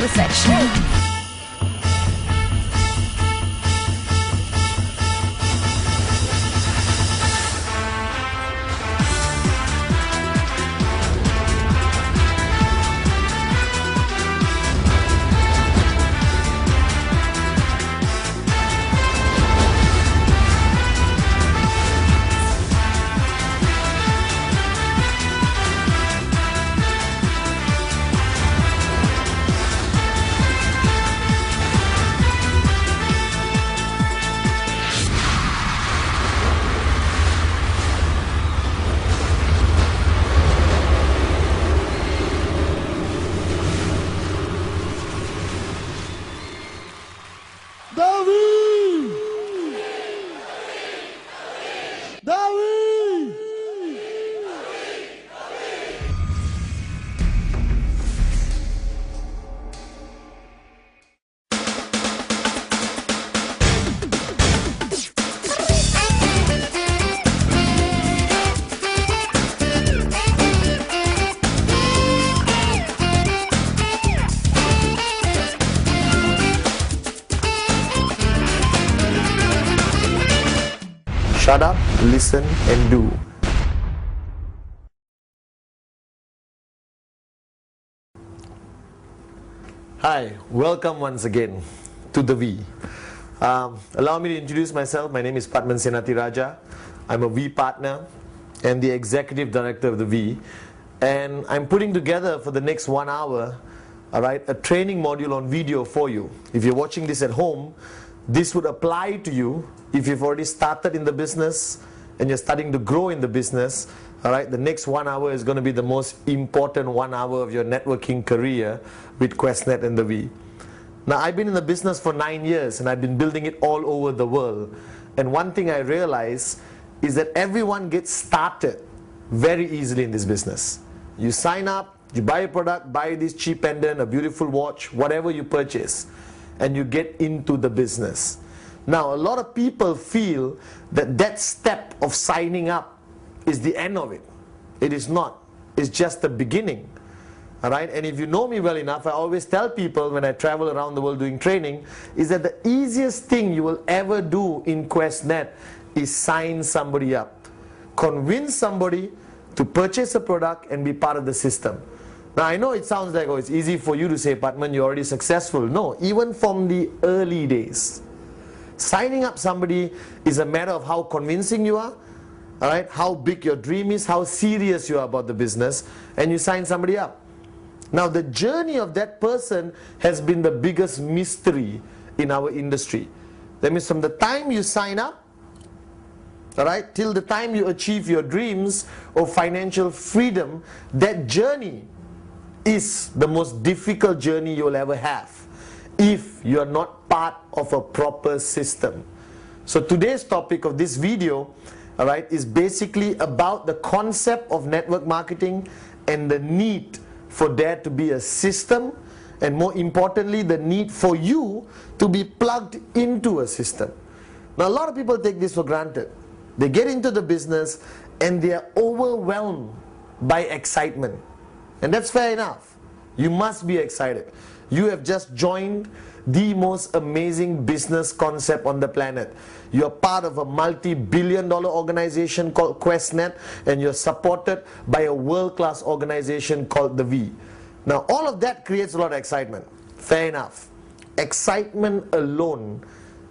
section. Shut up, listen and do. Hi, welcome once again to the V. Allow me to introduce myself. My name is Padman Senatiraja. I'm a V partner and the executive director of the V. And I'm putting together for the next 1 hour, a training module on video for you. If you're watching this at home, this would apply to you if you've already started in the business and you're starting to grow in the business. The next 1 hour is going to be the most important 1 hour of your networking career with QuestNet and the V. Now, I've been in the business for 9 years and I've been building it all over the world. And one thing I realize is that everyone gets started very easily in this business. You sign up, you buy a product, buy this cheap pendant, a beautiful watch, whatever you purchase, and you get into the business. Now, a lot of people feel that that step of signing up is the end of it. It is not. It's just the beginning. And if you know me well enough, I always tell people when I travel around the world doing training, is that the easiest thing you will ever do in QuestNet is sign somebody up. Convince somebody to purchase a product and be part of the system. Now, I know it sounds like, oh, it's easy for you to say, Padman, you're already successful. No, even from the early days. Signing up somebody is a matter of how convincing you are, how big your dream is, how serious you are about the business, and you sign somebody up. Now, the journey of that person has been the biggest mystery in our industry. That means from the time you sign up, till the time you achieve your dreams of financial freedom, that journey is the most difficult journey you'll ever have if you're not part of a proper system. So today's topic of this video, is basically about the concept of network marketing and the need for there to be a system, and more importantly, the need for you to be plugged into a system. Now, a lot of people take this for granted. They get into the business and they are overwhelmed by excitement. And that's fair enough. You must be excited. You have just joined the most amazing business concept on the planet. You're part of a multi-billion-dollar organization called QuestNet, and you're supported by a world-class organization called the V. Now, all of that creates a lot of excitement. Fair enough. Excitement alone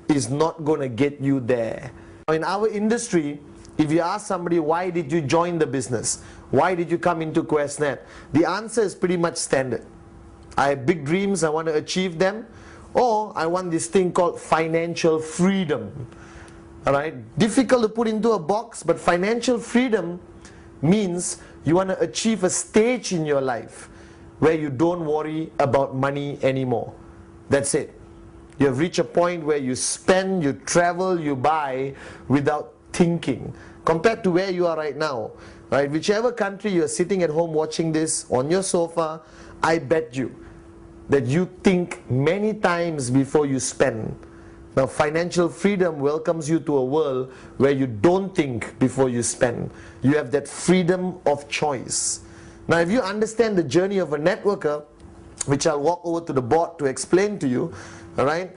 is not going to get you there. In our industry, if you ask somebody, why did you join the business? Why did you come into QuestNet? The answer is pretty much standard. I have big dreams, I want to achieve them, or I want this thing called financial freedom. Difficult to put into a box, but financial freedom means you want to achieve a stage in your life where you don't worry about money anymore. That's it. You have reached a point where you spend, you travel, you buy without thinking, compared to where you are right now. Whichever country you're sitting at home watching this on your sofa, I bet you that you think many times before you spend. Now, financial freedom welcomes you to a world where you don't think before you spend. You have that freedom of choice. Now, if you understand the journey of a networker, which I'll walk over to the board to explain to you, all right?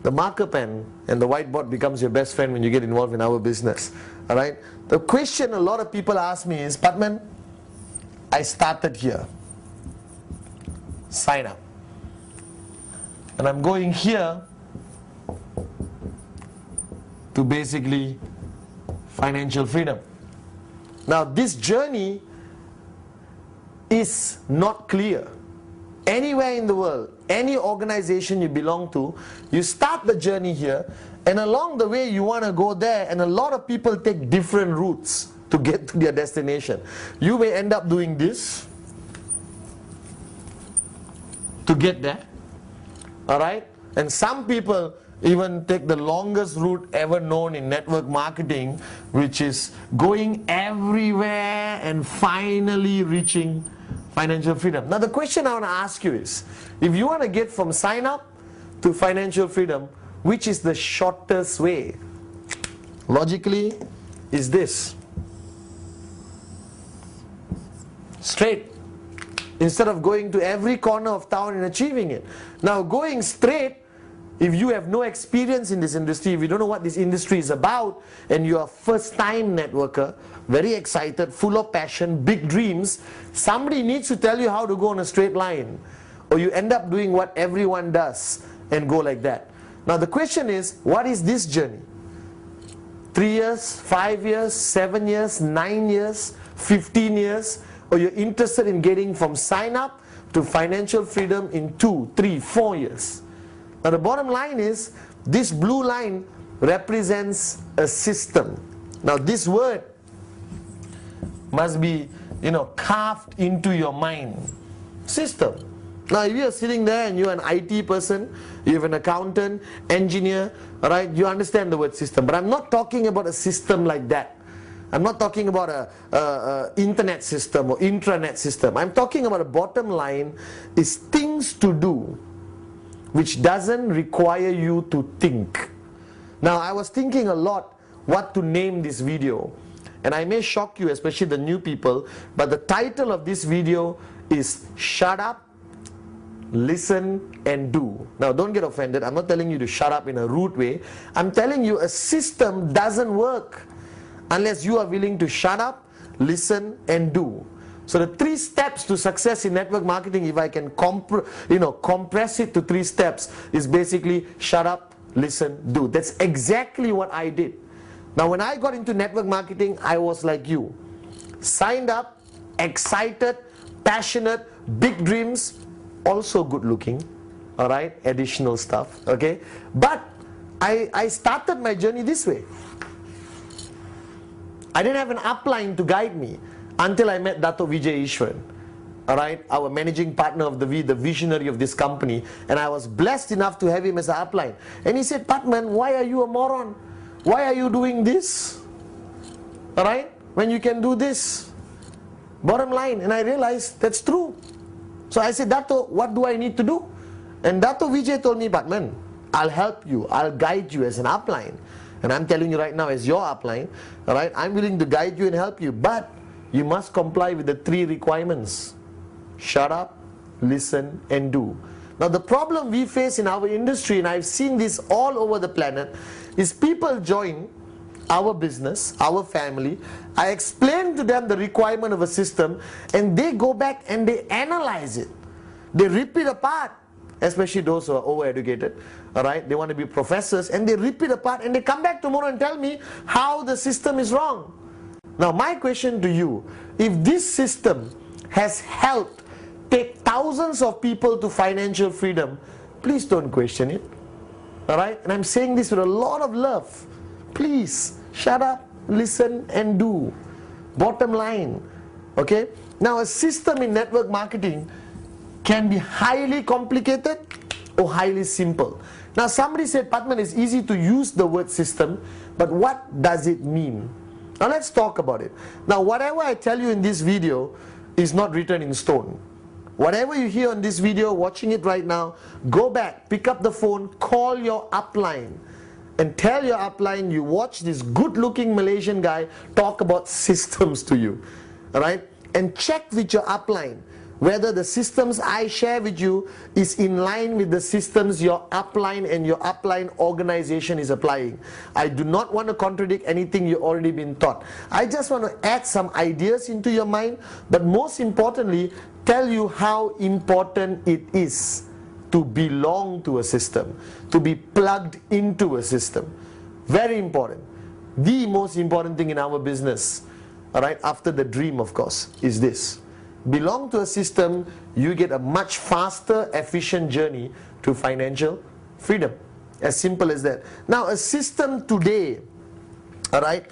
The marker pen and the whiteboard becomes your best friend when you get involved in our business, all right? The question a lot of people ask me is, Padman, I started here, sign up, and I'm going here to basically financial freedom. Now this journey is not clear. Anywhere in the world, any organization you belong to, you start the journey here, and along the way you want to go there, and a lot of people take different routes to get to their destination. You may end up doing this to get there, alright? And some people even take the longest route ever known in network marketing, which is going everywhere and finally reaching financial freedom. Now the question I want to ask you is, if you want to get from sign up to financial freedom, which is the shortest way? Logically, is this. Straight. Instead of going to every corner of town and achieving it. Now going straight, if you have no experience in this industry, if you don't know what this industry is about, and you are a first-time networker, very excited, full of passion, big dreams, somebody needs to tell you how to go on a straight line, or you end up doing what everyone does and go like that. Now the question is, what is this journey? 3 years, 5 years, 7 years, 9 years, 15 years, or you're interested in getting from sign up to financial freedom in 2, 3, 4 years? Now the bottom line is, this blue line represents a system. Now this word must be, carved into your mind. System. Now if you're sitting there and you're an IT person, you're an accountant, engineer, alright, you understand the word system. But I'm not talking about a system like that. I'm not talking about a internet system or intranet system. I'm talking about a bottom line is things to do which doesn't require you to think. Now I was thinking a lot what to name this video, and I may shock you, especially the new people, but the title of this video is Shut Up, Listen and Do. Now don't get offended, I'm not telling you to shut up in a rude way. I'm telling you a system doesn't work unless you are willing to shut up, listen and do. So the 3 steps to success in network marketing, if I can compress it to 3 steps, is basically shut up, listen, do. That's exactly what I did. Now when I got into network marketing, I was like you. Signed up, excited, passionate, big dreams, also good looking, alright, additional stuff, okay. But I started my journey this way. I didn't have an upline to guide me until I met Dato Vijay Ishwaran, alright, our managing partner of the visionary of this company, and I was blessed enough to have him as an upline. And he said, Padman, why are you a moron? Why are you doing this? Alright, when you can do this. Bottom line, and I realized that's true. So I said, Dato, what do I need to do? And Dato Vijay told me, Padman, I'll help you, I'll guide you as an upline. And I'm telling you right now, as your upline, alright, I'm willing to guide you and help you, but you must comply with the 3 requirements. Shut up, listen and do. Now the problem we face in our industry, and I've seen this all over the planet, is people join our business, our family, I explain to them the requirement of a system, and they go back and they analyze it. They rip it apart, especially those who are overeducated, alright, they want to be professors, and they rip it apart and they come back tomorrow and tell me how the system is wrong. Now my question to you, if this system has helped take thousands of people to financial freedom, please don't question it, alright? And I'm saying this with a lot of love. Please, shut up, listen and do. Bottom line, okay? Now a system in network marketing can be highly complicated or highly simple. Now somebody said, Padman, it's easy to use the word system, but what does it mean? Now let's talk about it. Now whatever I tell you in this video is not written in stone. Whatever you hear on this video, watching it right now, go back, pick up the phone, call your upline and tell your upline you watch this good looking Malaysian guy talk about systems to you, alright? And check with your upline whether the systems I share with you is in line with the systems your upline and your upline organization is applying. I do not want to contradict anything you've already been taught. I just want to add some ideas into your mind, but most importantly, tell you how important it is to belong to a system, to be plugged into a system. Very important. The most important thing in our business, all right, after the dream, of course, is this. Belong to a system, you get a much faster, efficient journey to financial freedom. As simple as that. Now, a system today, all right,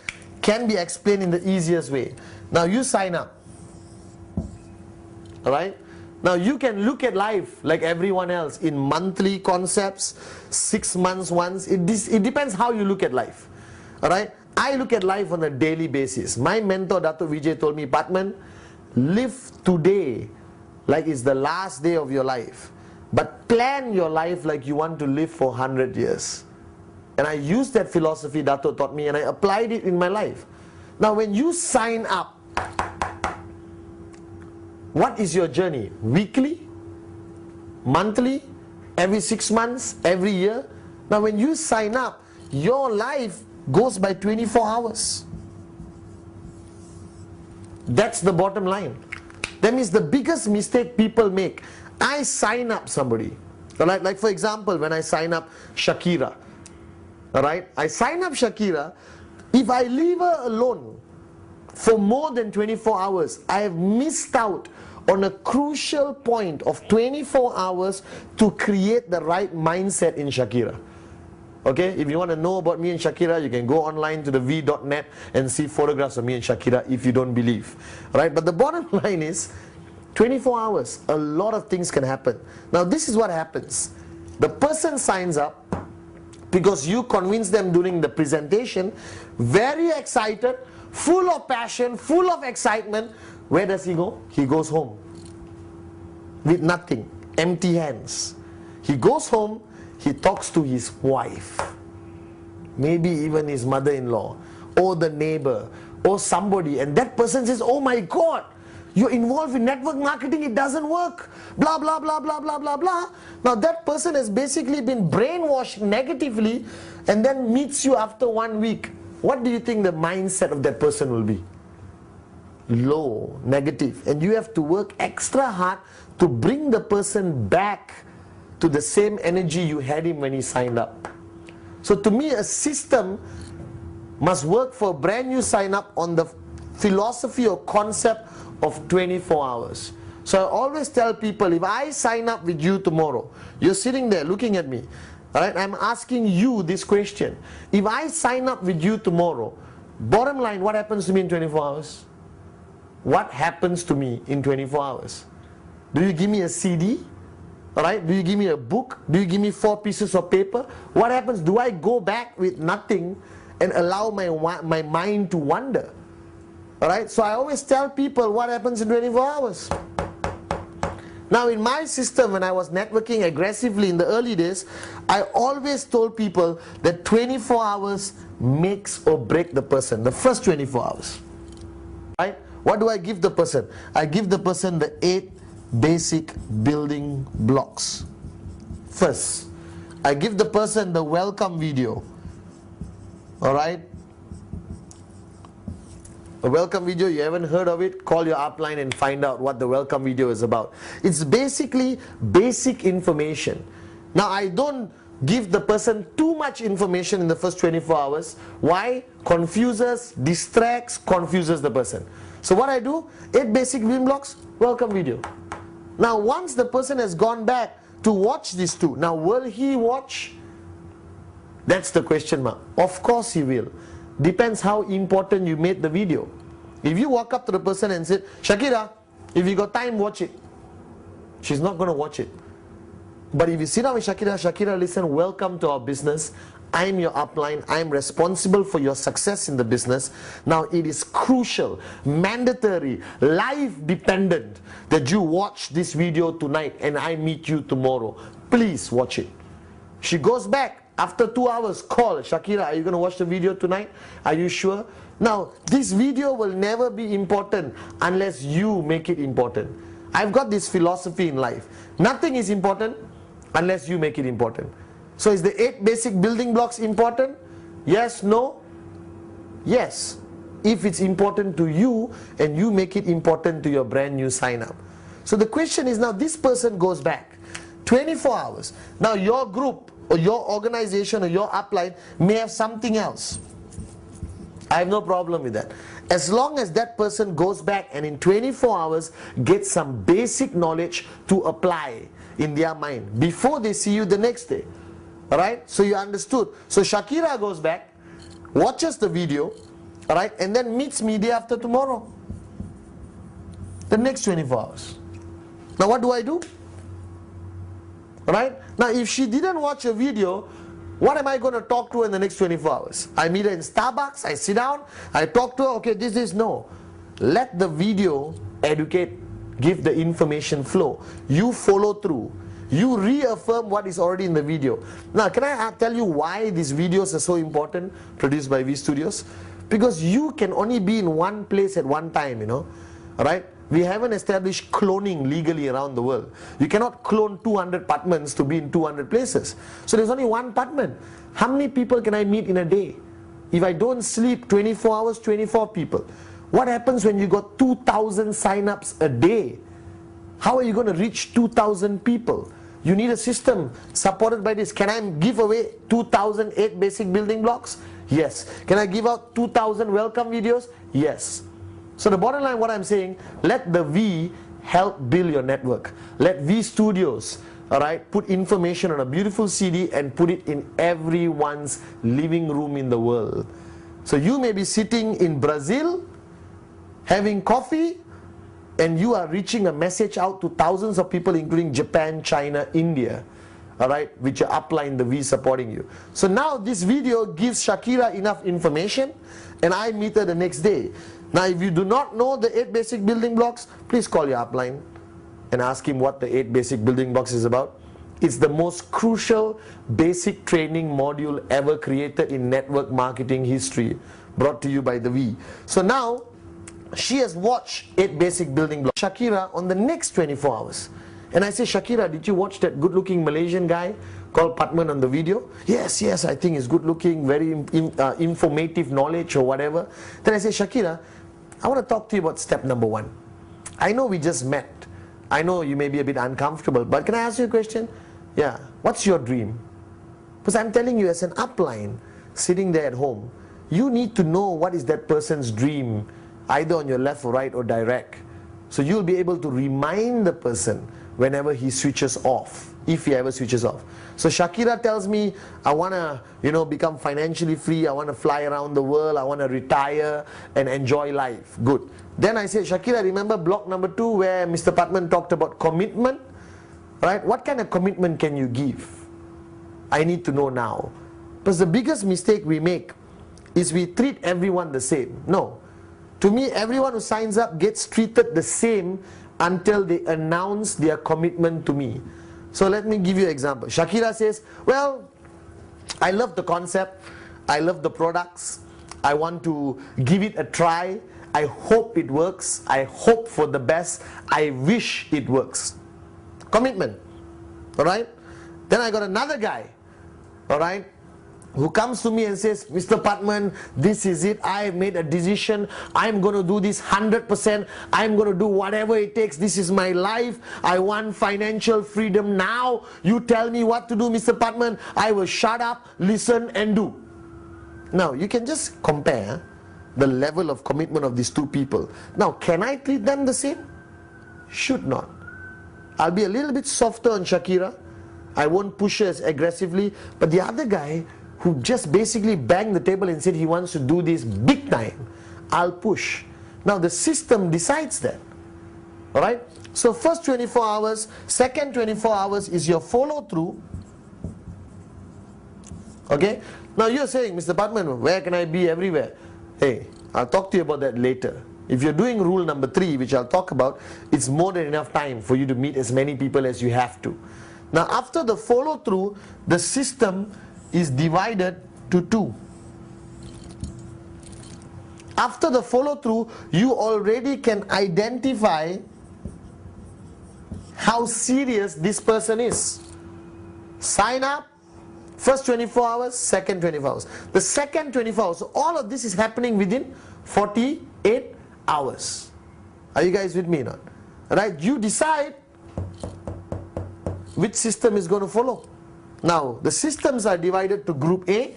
can be explained in the easiest way. Now, you sign up, all right? Now, you can look at life like everyone else in monthly concepts, 6 months once. It depends how you look at life, all right? I look at life on a daily basis. My mentor, Dato' Vijay, told me, Patman, live today like it's the last day of your life, but plan your life like you want to live for 100 years. And I used that philosophy Dato' taught me, and I applied it in my life. Now, when you sign up, what is your journey? Weekly? Monthly? Every 6 months? Every year? Now, when you sign up, your life goes by 24 hours. That's the bottom line. That means the biggest mistake people make. I sign up somebody. Alright, like for example, when I sign up Shakira. Alright, I sign up Shakira. If I leave her alone for more than 24 hours, I have missed out on a crucial point of 24 hours to create the right mindset in Shakira. Okay, if you want to know about me and Shakira, you can go online to the v.net and see photographs of me and Shakira if you don't believe. Right? But the bottom line is, 24 hours, a lot of things can happen. Now, this is what happens. The person signs up because you convince them during the presentation, very excited, full of passion, full of excitement. Where does he go? He goes home with nothing, empty hands. He goes home. He talks to his wife, maybe even his mother-in-law, or the neighbor, or somebody, and that person says, oh my God, you're involved in network marketing, it doesn't work, blah, blah, blah, blah, blah, blah, blah. Now that person has basically been brainwashed negatively and then meets you after 1 week. What do you think the mindset of that person will be? Low, negative. And you have to work extra hard to bring the person back to the same energy you had him when he signed up. So to me, a system must work for a brand new sign up on the philosophy or concept of 24 hours. So I always tell people, if I sign up with you tomorrow, you're sitting there looking at me, all right, I'm asking you this question. If I sign up with you tomorrow, bottom line, what happens to me in 24 hours? What happens to me in 24 hours? Do you give me a CD? Alright, do you give me a book? Do you give me 4 pieces of paper? What happens? Do I go back with nothing and allow my mind to wander? Alright, so I always tell people what happens in 24 hours. Now in my system, when I was networking aggressively in the early days, I always told people that 24 hours makes or break the person, the first 24 hours. Right? What do I give the person? I give the person the 8 basic building blocks. First, I give the person the welcome video. Alright? A welcome video, you haven't heard of it? Call your upline and find out what the welcome video is about. It's basically basic information. Now, I don't give the person too much information in the first 24 hours. Why? Confuses, distracts, confuses the person. So what I do, 8 basic building blocks, welcome video. Now once the person has gone back to watch these 2, now will he watch? That's the question mark. Of course he will. Depends how important you made the video. If you walk up to the person and say, Shakira, if you got time, watch it. She's not going to watch it. But if you sit down with Shakira, Shakira, listen, welcome to our business. I'm your upline. I'm responsible for your success in the business. Now it is crucial, mandatory, life dependent that you watch this video tonight and I meet you tomorrow. Please watch it. She goes back after 2 hours, call Shakira, are you going to watch the video tonight? Are you sure? Now this video will never be important unless you make it important. I've got this philosophy in life. Nothing is important unless you make it important. So is the 8 basic building blocks important? Yes, no? Yes. If it's important to you and you make it important to your brand new sign up. So the question is, now this person goes back 24 hours. Now your group or your organization or your upline may have something else. I have no problem with that. As long as that person goes back and in 24 hours gets some basic knowledge to apply in their mind before they see you the next day. Alright? So you understood. So Shakira goes back, watches the video, alright, and then meets me day after tomorrow. The next 24 hours. Now what do I do? Alright? Now if she didn't watch a video, what am I going to talk to her in the next 24 hours? I meet her in Starbucks, I sit down, I talk to her, okay, this is no. Let the video educate, give the information flow. You follow through. You reaffirm what is already in the video. Now, can I tell you why these videos are so important, produced by V Studios? Because you can only be in one place at one time, you know. Alright? We haven't established cloning legally around the world. You cannot clone 200 Patmans to be in 200 places. So there's only one Patman. How many people can I meet in a day? If I don't sleep 24 hours, 24 people. What happens when you got 2,000 sign-ups a day? How are you going to reach 2,000 people? You need a system supported by this. Can I give away 2,008 basic building blocks? Yes. Can I give out 2,000 welcome videos? Yes. So the bottom line, what I'm saying, let the V help build your network. Let V Studios, alright, put information on a beautiful CD and put it in everyone's living room in the world. So you may be sitting in Brazil, having coffee, and you are reaching a message out to thousands of people, including Japan, China, India, alright, which are upline the V supporting you. So now this video gives Shakira enough information, and I meet her the next day. Now if you do not know the 8 basic building blocks, please call your upline and ask him what the 8 basic building blocks is about. It's the most crucial basic training module ever created in network marketing history, brought to you by the V. So now she has watched 8 basic building blocks. Shakira on the next 24 hours. And I say, Shakira, did you watch that good looking Malaysian guy called Patman on the video? Yes, yes, I think he's good looking, very informative knowledge or whatever. Then I say, Shakira, I want to talk to you about step number 1. I know we just met. I know you may be a bit uncomfortable, but can I ask you a question? Yeah, what's your dream? Because I'm telling you, as an upline sitting there at home, you need to know what is that person's dream, either on your left or right or direct. So you'll be able to remind the person whenever he switches off, if he ever switches off. So Shakira tells me, I want to, become financially free, I want to fly around the world, I want to retire and enjoy life. Good. Then I say, Shakira, remember block number 2 where Mr. Patman talked about commitment? Right? What kind of commitment can you give? I need to know now. Because the biggest mistake we make is we treat everyone the same. No. To me, everyone who signs up gets treated the same until they announce their commitment to me. So let me give you an example. Shakira says, well, I love the concept, I love the products, I want to give it a try, I hope it works, I hope for the best, I wish it works. Commitment. Alright? Then I got another guy, alright, who comes to me and says, Mr. Patman, this is it, I have made a decision, I'm going to do this 100%, I'm going to do whatever it takes, this is my life, I want financial freedom now, you tell me what to do, Mr. Patman, I will shut up, listen and do. Now, you can just compare the level of commitment of these two people. Now, can I treat them the same? Should not. I'll be a little bit softer on Shakira, I won't push her as aggressively, but the other guy, who just basically banged the table and said he wants to do this big time, I'll push. Now the system decides that. Alright? So first 24 hours, second 24 hours is your follow through. Okay? Now you're saying, Mr. Patman, where can I be everywhere? Hey, I'll talk to you about that later. If you're doing rule number 3, which I'll talk about, it's more than enough time for you to meet as many people as you have to. Now after the follow through, the system is divided to 2. After the follow through, you already can identify how serious this person is. Sign up, first 24 hours, second 24 hours. The second 24 hours, so all of this is happening within 48 hours. Are you guys with me now? Right? You decide which system is going to follow. Now, the systems are divided to Group A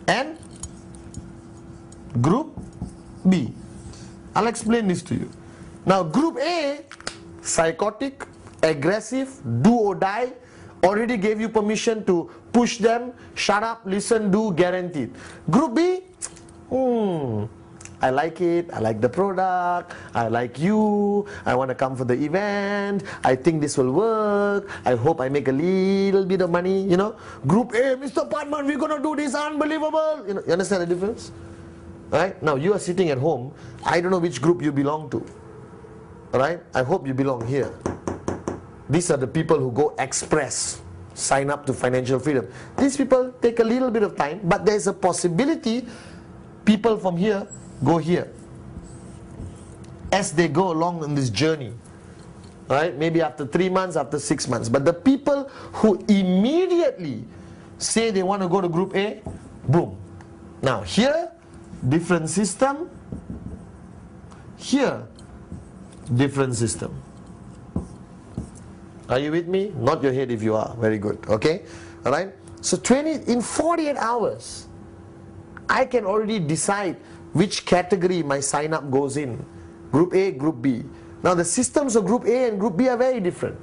and Group B. I'll explain this to you. Now, Group A, psychotic, aggressive, do or die, already gave you permission to push them, shut up, listen, do, guaranteed. Group B, I like it, I like the product, I like you, I want to come for the event, I think this will work, I hope I make a little bit of money, you know. Group A, Mr. Padman, we're going to do this, unbelievable. You understand the difference? Right? Now, you are sitting at home, I don't know which group you belong to. Right? I hope you belong here. These are the people who go express, sign up to financial freedom. These people take a little bit of time, but there is a possibility people from here go here as they go along on this journey. Right? Maybe after 3 months, after 6 months. But the people who immediately say they want to go to Group A, boom. Now here, different system. Here, different system. Are you with me? Nod your head if you are. Very good. Okay? Alright? So in 48 hours, I can already decide which category my sign up goes in. Group A, Group B. Now the systems of Group A and Group B are very different.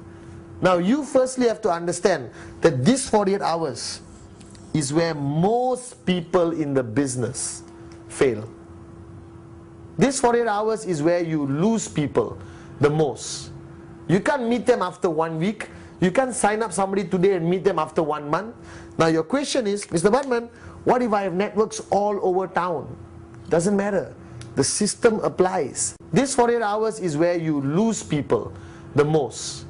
Now you firstly have to understand that this 48 hours is where most people in the business fail. This 48 hours is where you lose people the most. You can't meet them after 1 week. You can't sign up somebody today and meet them after 1 month. Now your question is, Mr. Batman, what if I have networks all over town? Doesn't matter. The system applies. This 48 hours is where you lose people the most.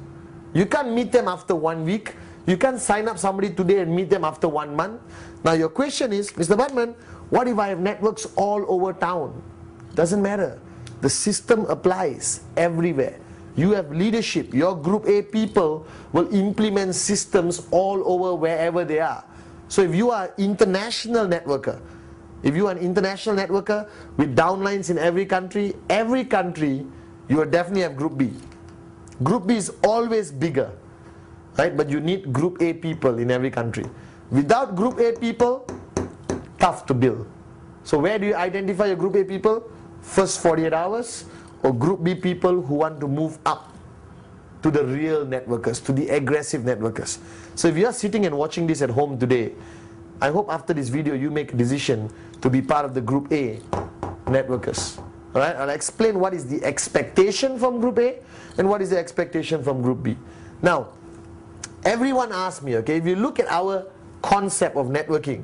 You can't meet them after 1 week. You can't sign up somebody today and meet them after 1 month. Now your question is, Mr. Batman, what if I have networks all over town? Doesn't matter. The system applies everywhere. You have leadership. Your Group A people will implement systems all over wherever they are. So if you are an international networker, with downlines in every country, you will definitely have Group B. Group B is always bigger, right? But you need Group A people in every country. Without Group A people, tough to build. So where do you identify your Group A people? First 48 hours, or Group B people who want to move up to the real networkers, to the aggressive networkers. So if you are sitting and watching this at home today, I hope after this video you make a decision to be part of the Group A networkers. Alright, I'll explain what is the expectation from Group A and what is the expectation from Group B. Now, everyone asks me, okay, if you look at our concept of networking,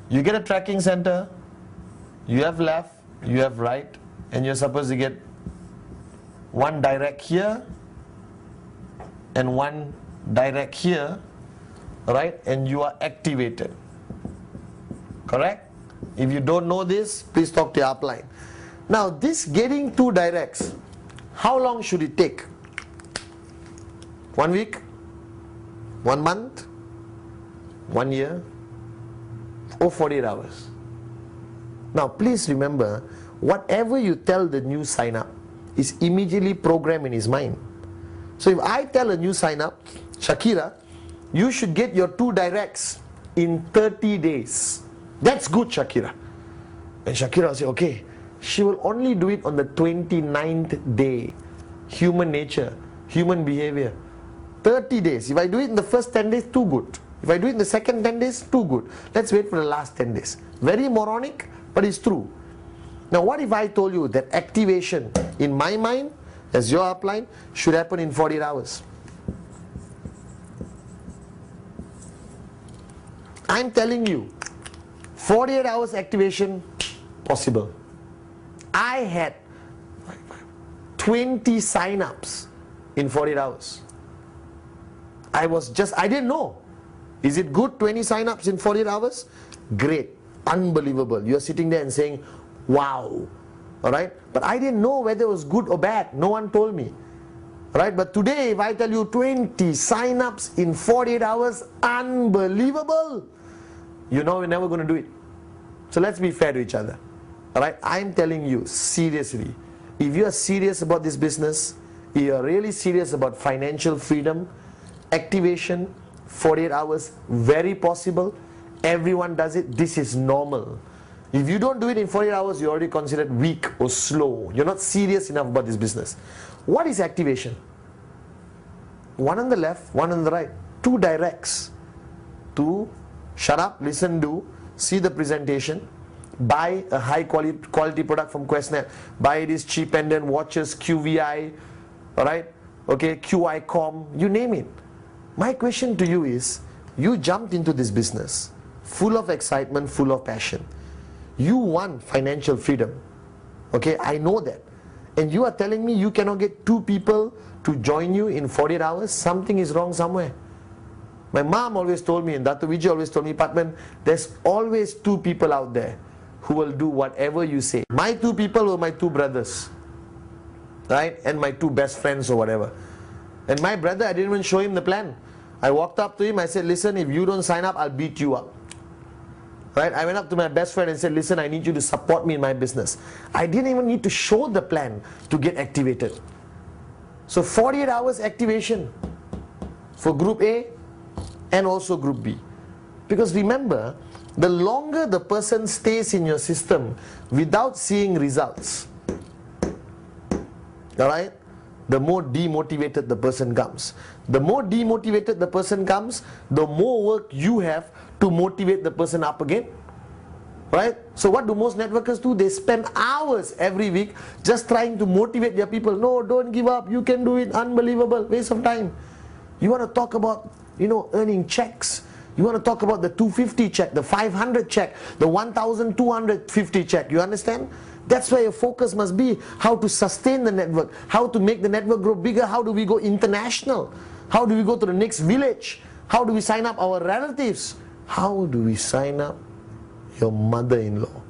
you get a tracking center, you have left, you have right, and you're supposed to get one direct here and one direct here, right? And you are activated. Correct? If you don't know this, please talk to your upline. Now, this getting two directs, how long should it take? 1 week? 1 month? 1 year? Or 48 hours? Now, please remember, whatever you tell the new sign up is immediately programmed in his mind. So if I tell a new sign up, Shakira, you should get your 2 directs in 30 days. That's good, Shakira. And Shakira will say, okay. She will only do it on the 29th day. Human nature, human behavior. 30 days. If I do it in the first 10 days, too good. If I do it in the second 10 days, too good. Let's wait for the last 10 days. Very moronic, but it's true. Now what if I told you that activation in my mind, as your upline, should happen in 48 hours? I'm telling you, 48 hours activation, possible. I had 20 sign-ups in 48 hours. I didn't know. Is it good, 20 sign-ups in 48 hours? Great, unbelievable. You're sitting there and saying, wow, Alright, but I didn't know whether it was good or bad. No one told me. Right, but today if I tell you 20 sign-ups in 48 hours, unbelievable. You know we're never going to do it. So let's be fair to each other. Alright, I'm telling you seriously, if you are serious about this business, if you are really serious about financial freedom, activation, 48 hours, very possible. Everyone does it. This is normal. If you don't do it in 48 hours, you're already considered weak or slow. You're not serious enough about this business. What is activation? One on the left, one on the right. Two directs. To shut up, listen, do, see the presentation, buy a high quality product from QuestNet, buy these cheap pendant watches, QVI, alright, okay, QI.com, you name it. My question to you is, you jumped into this business full of excitement, full of passion. You want financial freedom. Okay, I know that. And you are telling me you cannot get 2 people to join you in 48 hours? Something is wrong somewhere. My mom always told me, and Dr. Vijay always told me, Patman, there's always 2 people out there who will do whatever you say. My 2 people were my 2 brothers, right? And my 2 best friends or whatever. And my brother, I didn't even show him the plan. I walked up to him, I said, listen, if you don't sign up, I'll beat you up. Right? I went up to my best friend and said, listen, I need you to support me in my business. I didn't even need to show the plan to get activated. So 48 hours activation for Group A and also Group B. Because remember, the longer the person stays in your system without seeing results, alright, the more demotivated the person comes. The more demotivated the person comes, the more work you have to motivate the person up again. Right? So what do most networkers do? They spend hours every week just trying to motivate their people. No, don't give up. You can do it. Unbelievable. Waste of time. You want to talk about, earning checks. You want to talk about the 250 check, the 500 check, the 1,250 check. You understand? That's where your focus must be. How to sustain the network. How to make the network grow bigger. How do we go international? How do we go to the next village? How do we sign up our relatives? How do we sign up your mother-in-law?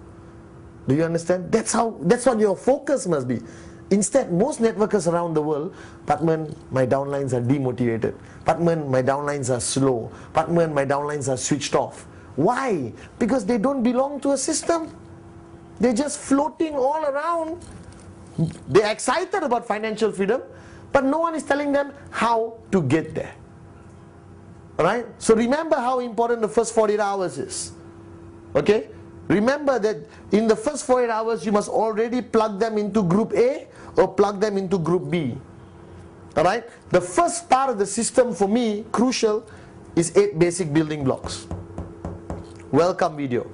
Do you understand? That's what your focus must be. Instead, most networkers around the world, Patman, my downlines are demotivated. Patman, my downlines are slow. Patman, my downlines are switched off. Why? Because they don't belong to a system. They're just floating all around. They're excited about financial freedom, but no one is telling them how to get there. Alright? So remember how important the first 48 hours is. Okay? Remember that in the first 48 hours you must already plug them into Group A or plug them into Group B. Alright? The first part of the system for me, crucial, is 8 basic building blocks. Welcome video.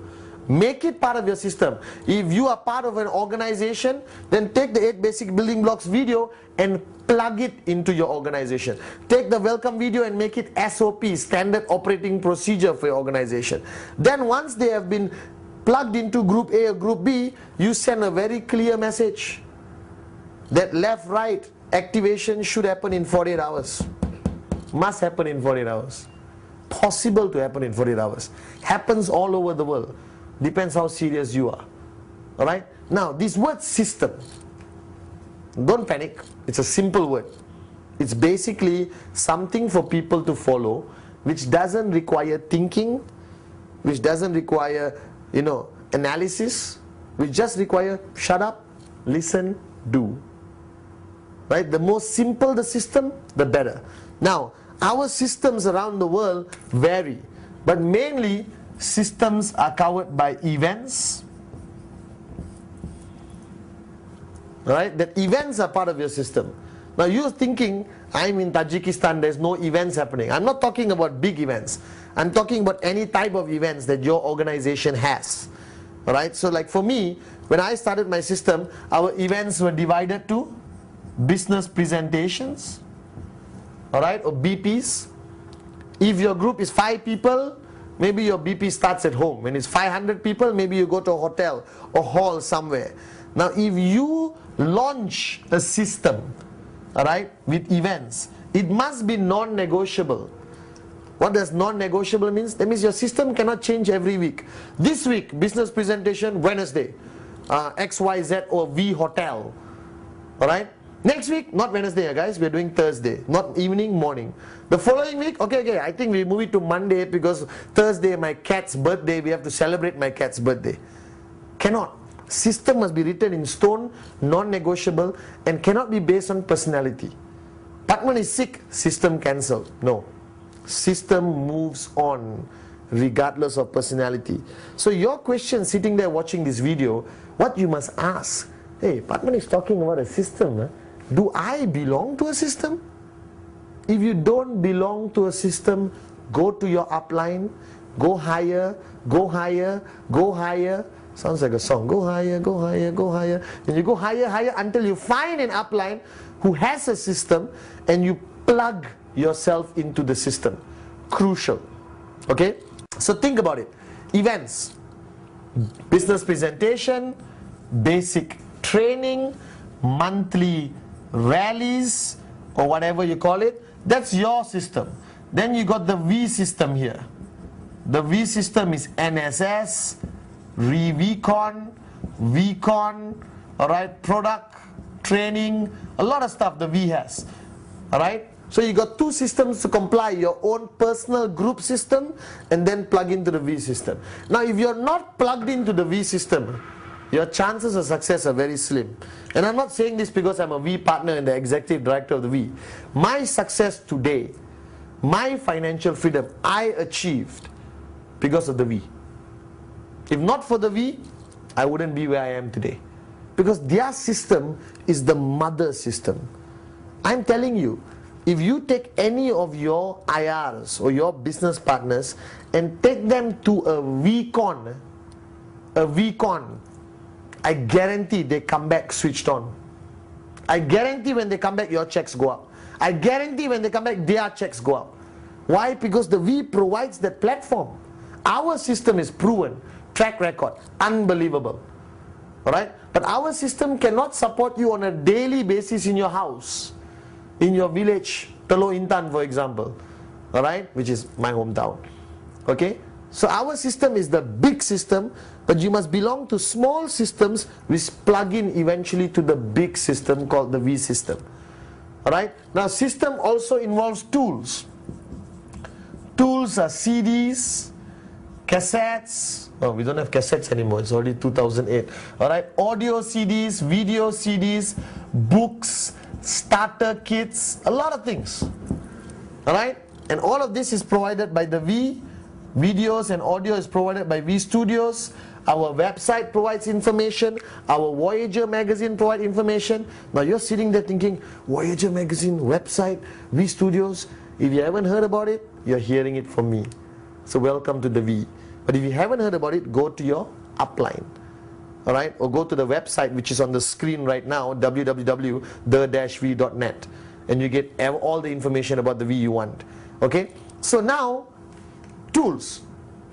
Make it part of your system. If you are part of an organization, then take the 8 basic building blocks video and plug it into your organization. Take the welcome video and make it SOP, standard operating procedure for your organization. Then once they have been plugged into Group A or Group B, you send a very clear message that left, right, activation should happen in 48 hours. Must happen in 48 hours. Possible to happen in 48 hours. Happens all over the world. Depends how serious you are. Alright? Now, this word system, don't panic. It's a simple word. It's basically something for people to follow, which doesn't require thinking, which doesn't require, analysis, which just require shut up, listen, do. Right? The more simple the system, the better. Now, our systems around the world vary, but mainly systems are covered by events. Right? That events are part of your system. Now you're thinking, I'm in Tajikistan, there's no events happening. I'm not talking about big events. I'm talking about any type of events that your organization has. Alright? So like for me, when I started my system, our events were divided to business presentations, alright, or BPs. If your group is 5 people, maybe your BP starts at home. When it's 500 people, maybe you go to a hotel or hall somewhere. Now if you launch a system, alright, with events, it must be non-negotiable. What does non-negotiable means? That means your system cannot change every week. This week, business presentation, Wednesday. XYZ or V Hotel. Alright? Next week, not Wednesday, guys, we're doing Thursday. Not evening, morning. The following week, okay, I think we move it to Monday because Thursday, my cat's birthday, we have to celebrate my cat's birthday. Cannot. System must be written in stone, non-negotiable, and cannot be based on personality. Patman is sick, system cancelled. No. System moves on regardless of personality. So your question sitting there watching this video, what you must ask, hey, Patman is talking about a system. Huh? Do I belong to a system? If you don't belong to a system, go to your upline, go higher, go higher, go higher. Sounds like a song. Go higher, go higher, go higher. And you go higher, higher until you find an upline who has a system and you plug yourself into the system. Crucial. Okay? So think about it. Events, business presentation, basic training, monthly rallies, or whatever you call it. That's your system. Then you got the V system here. The V system is NSS, VCon, alright, product, training, a lot of stuff the V has. Alright? So you got two systems to comply, your own personal group system and then plug into the V system. Now if you're not plugged into the V system, your chances of success are very slim. And I'm not saying this because I'm a V partner and the executive director of the V. My success today, my financial freedom, I achieved because of the V. If not for the V, I wouldn't be where I am today. Because their system is the mother system. I'm telling you, if you take any of your IRs or your business partners and take them to a VCon, I guarantee they come back switched on. I guarantee when they come back, your checks go up. I guarantee when they come back, their checks go up. Why? Because the V provides that platform. Our system is proven, track record, unbelievable. Alright? But our system cannot support you on a daily basis in your house, in your village, Telok Intan for example, alright, which is my hometown. Okay? So our system is the big system, but you must belong to small systems which plug in eventually to the big system called the V system. Alright? Now system also involves tools. Tools are CDs, cassettes. Oh, we don't have cassettes anymore, it's already 2008. Alright, audio CDs, video CDs, books, starter kits, a lot of things. Alright, and all of this is provided by the V. Videos and audio is provided by V Studios. Our website provides information. Our Voyager magazine provides information. Now you're sitting there thinking, Voyager magazine, website, V Studios. If you haven't heard about it, you're hearing it from me. So welcome to the V. But if you haven't heard about it, go to your upline. Alright, or go to the website which is on the screen right now, www.the-v.net, and you get all the information about the V you want. Okay, so now tools.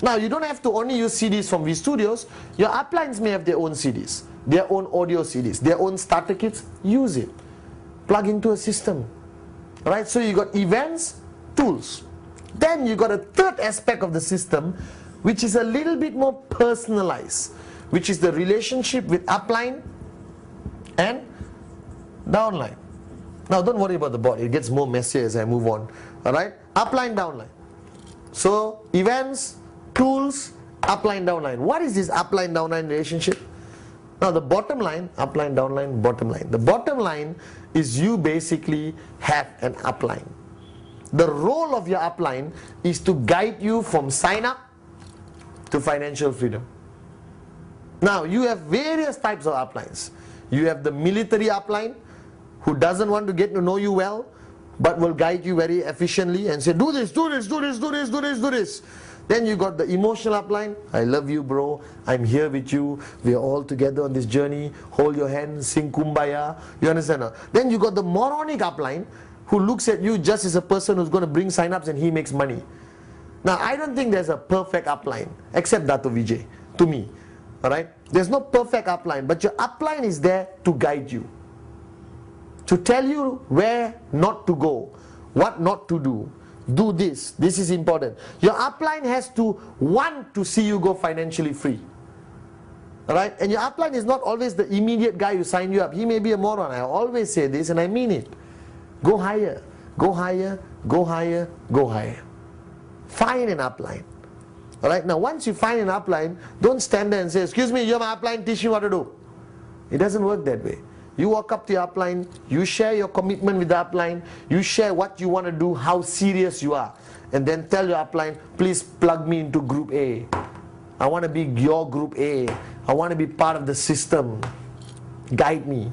Now you don't have to only use CDs from V Studios. Your uplines may have their own CDs, their own audio CDs, their own starter kits. Use it. Plug into a system. Alright, so you got events, tools. Then you got a third aspect of the system which is a little bit more personalized, which is the relationship with upline and downline. Now don't worry about the board, it gets more messier as I move on. Alright, upline, downline. So events, tools, upline, downline. What is this upline, downline relationship? Now the bottom line, upline, downline, bottom line. The bottom line is you basically have an upline. The role of your upline is to guide you from sign up to financial freedom. Now you have various types of uplines. You have the military upline who doesn't want to get to know you well but will guide you very efficiently and say do this, do this, do this, do this, do this, do this. Then you got the emotional upline. I love you bro, I'm here with you, we are all together on this journey, hold your hand, sing kumbaya. You understand? Then you got the moronic upline who looks at you just as a person who's going to bring sign-ups and he makes money. Now I don't think there's a perfect upline except Dato Vijay, to me. Alright? There's no perfect upline, but your upline is there to guide you, to tell you where not to go, what not to do. Do this, this is important. Your upline has to want to see you go financially free. Alright, and your upline is not always the immediate guy who signed you up. He may be a moron. I always say this and I mean it. Go higher, go higher, go higher, go higher. Find an upline. Alright, now once you find an upline, don't stand there and say, excuse me, you're my upline, teach me what to do. It doesn't work that way. You walk up to your upline, you share your commitment with the upline, you share what you want to do, how serious you are, and then tell your upline, please plug me into group A. I want to be your group A. I want to be part of the system. Guide me.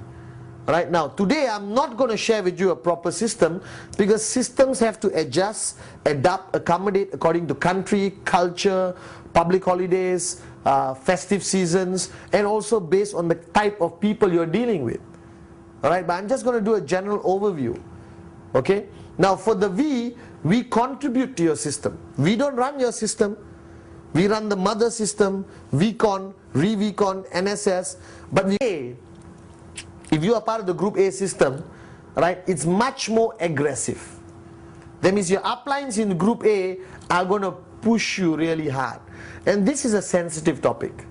Right now, today I'm not going to share with you a proper system because systems have to adjust, adapt, accommodate according to country, culture, public holidays, festive seasons, and also based on the type of people you're dealing with. Alright, but I'm just going to do a general overview. Okay? Now for the V, we contribute to your system. We don't run your system. We run the mother system, VCon, ReVCon, NSS, but if you are part of the Group A system, right, it's much more aggressive. That means your uplines in Group A are going to push you really hard. And this is a sensitive topic,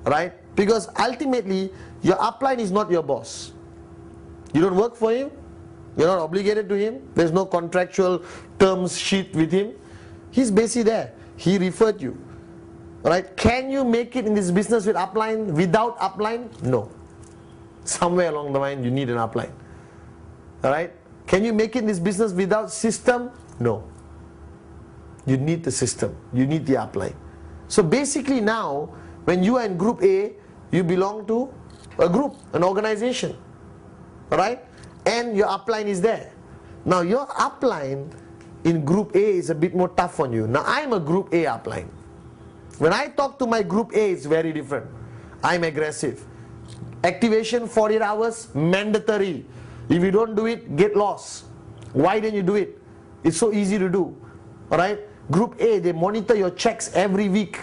right? Because ultimately, your upline is not your boss. You don't work for him. You're not obligated to him. There's no contractual terms sheet with him. He's basically there. He referred you. Right? Can you make it in this business with upline? Without upline? No. Somewhere along the line you need an upline. Alright? Can you make it in this business without system? No. You need the system. You need the upline. So basically now, when you are in Group A, you belong to a group, an organization. Alright? And your upline is there. Now your upline in Group A is a bit more tough on you. Now I'm a Group A upline. When I talk to my Group A, it's very different. I'm aggressive. Activation 48 hours, mandatory. If you don't do it, get lost. Why don't you do it? It's so easy to do. Alright? Group A, they monitor your checks every week.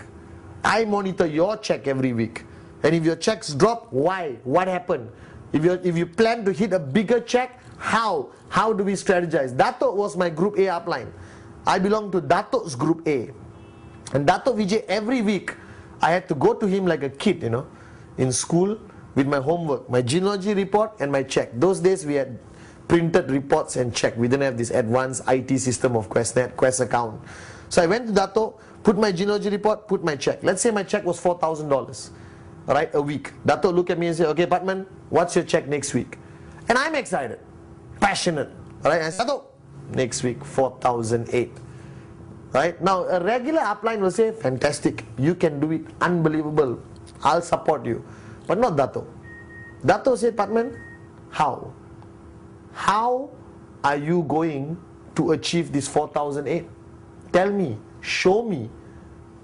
I monitor your check every week. And if your checks drop, why? What happened? If you plan to hit a bigger check, how? How do we strategize? Dato was my Group A upline. I belong to Dato's Group A. And Dato Vijay, every week, I had to go to him like a kid, in school with my homework, my genealogy report and my check. Those days we had printed reports and check. We didn't have this advanced IT system of QuestNet, Quest account. So I went to Dato, put my genealogy report, put my check. Let's say my check was $4,000, right, a week. Dato look at me and say, okay, Patman, what's your check next week? And I'm excited, passionate. Right? I said, Dato, next week, 4,008. Right? Now, a regular upline will say, fantastic, you can do it, unbelievable, I'll support you. But not Dato. Dato said, Patman, how? How are you going to achieve this 4,008? Tell me, show me.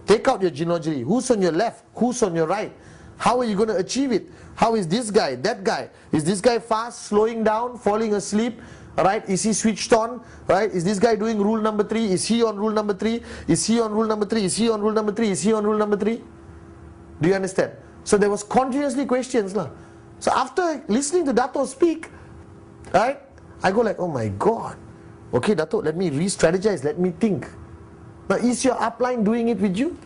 Take out your genealogy. Who's on your left? Who's on your right? How are you going to achieve it? How is this guy, that guy? Is this guy fast, slowing down, falling asleep? Right? Is he switched on? Right? Is this guy doing rule number 3? Is he on rule number 3? Is he on rule number 3? Is he on rule number 3? Is he on rule number 3? Do you understand? So there was continuously questions. So after listening to Dato speak, right, I go like, oh my God. Okay, Dato, let me re-strategize, let me think. Now, is your upline doing it with you?